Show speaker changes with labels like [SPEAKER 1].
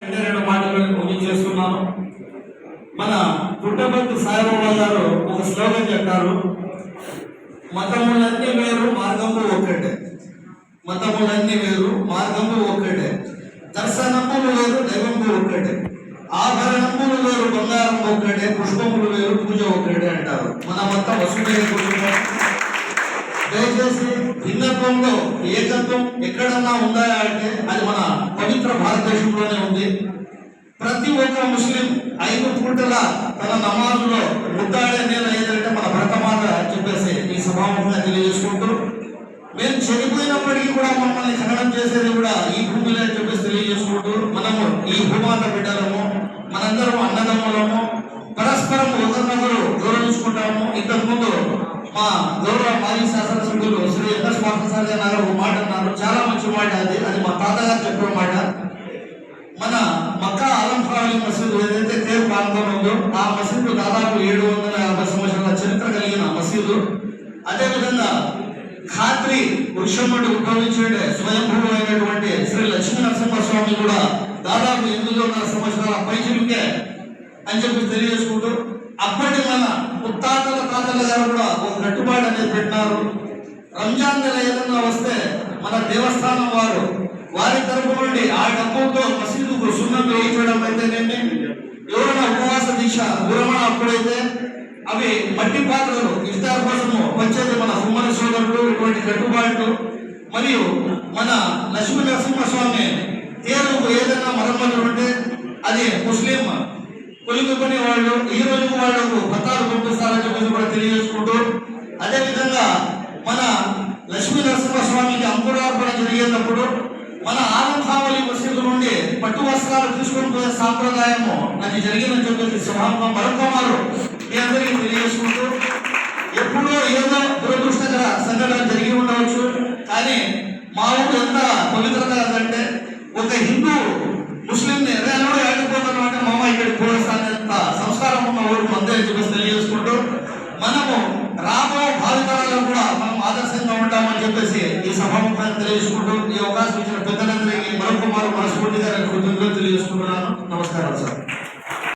[SPEAKER 1] అంటే రెండు మాటలను ముగించేస్తున్నాను. మన పుట్టపర్తి సాయిబాబా గారు ఒక స్లోగన్ చెప్పారు, మతములన్నీ వేరు మార్గము ఒక్కటే. మతములన్నీ వేరు మార్గము ఒక్కటే, దర్శనములు వేరు దైవము ఒక్కటే, ఆభరణములు వేరు బంగారం ఒక్కటే, పుష్పములు వేరు పూజ ఒక్కటే అంటారు. మన మొత్తం వసుదైవ కుటుంబం. దయచేసి భిన్నత్వంలో ఏకత్వం ఎక్కడన్నా ఉందా అంటే అది మన పవిత్ర భారతదేశంలోనే ఉంది. ప్రతి ఒక్క ముస్లిం 5 పూటల తన నమాజులో ముద్దాడే నేల ఏదంటే మన భరతమాత చెప్పేసి ఈ సభాముఖంగా తెలియజేసుకుంటూ, మేము చనిపోయినప్పటికీ కూడా మమ్మల్ని ఖననం చేసేది కూడా ఈ భూమిలో అని చెప్పేసి తెలియజేసుకుంటూ, మనము ఈ భూమాత బిడ్డలము, మనందరం అన్నదమ్ములము, పరస్పరం ఒకరినొకరు గౌరవించుకుంటాము. ఇంతకుముందు మా గౌరవ మాజీ శాసనసభ్యులు శ్రీ ఎన్ఎస్ పార్థసారథి గారు ఒక మాట అన్నారు, చాలా మంచి మాట. అది మా తాతగారు చెప్పిన మాట. మన మక్కా ఆలంఖాళీ మసీదు ఏదైతే తేరు ప్రాంతంలో ఉందో ఆ మసీదు దాదాపు 750 సంవత్సరాల చరిత్ర కలిగిన మసీదు. అదేవిధంగా ఖాత్రి వృక్షం నుండి ఉద్భవించే స్వయంభూ అయినటువంటి శ్రీ లక్ష్మీ నరసింహస్వామి కూడా దాదాపు 800 సంవత్సరాల పైచిలుకే అని చెప్పి తెలియజేసుకుంటూ, అప్పటి మన ముత్తాతల తాతల గారు కూడా ఒక కట్టుబాటు అనేది పెట్టినారు. రంజాన్ నెల ఏదన్నా వస్తే మన దేవస్థానం వారి తరపు నుండి ఆ డబ్బులతో మసీదుకు సున్నం వేయించడం అయితేనేమి, ఎవరైనా ఉపవాస దీక్ష విరమణ అప్పుడైతే అవి మట్టి పాత్రలు ఇఫ్తార్ కోసము వచ్చేది మన ఉమ్మడి సోదరులు. ఇటువంటి కట్టుబాట్లు మరియు మన లక్ష్మీ నరసింహస్వామి తేరుకు ఏదైనా మరమ్మతులు ఉంటే అది ముస్లిం కొలుగుకొని వాళ్ళు ఈ రోజు వాళ్ళకు పత్రాలు పంపిస్తారని చెప్పేసి కూడా తెలియజేసుకుంటూ, అదేవిధంగా మన లక్ష్మీ నరసింహస్వామికి అంకురార్పణ జరిగేటప్పుడు మన ఆలంఖావళి మసీదు నుండి పట్టు వస్త్రాలు తీసుకొని పోయే సాంప్రదాయము అది జరిగిందని చెప్పేసి సభాముఖం మరొకమారు మీ అందరికీ తెలియజేసుకుంటూ, ఎప్పుడో ఏదో దురదృష్టకర సంఘటన జరిగి ఉండవచ్చు, కానీ మా ఊరు ఎంత పవిత్రత అంటే ఒక హిందూ ముస్లింని ఎవరో ఆడిపోతాను అంటే మామ ఇక్కడికి పోస్తానంత సంస్కారం ఉన్న ఊరు మందే చెప్పేసి తెలియజేసుకుంటూ, మనము రాబో భావితరాలకు కూడా మనం ఆదర్శంగా ఉంటామని చెప్పేసి ఈ సభాముఖాన్ని తెలియజేసుకుంటూ, ఈ అవకాశం ఇచ్చిన పెద్దలందరికీ మరొక మనస్ఫూర్తిగా కృతజ్ఞతలు తెలియజేసుకుంటున్నాను. నమస్కారం సార్.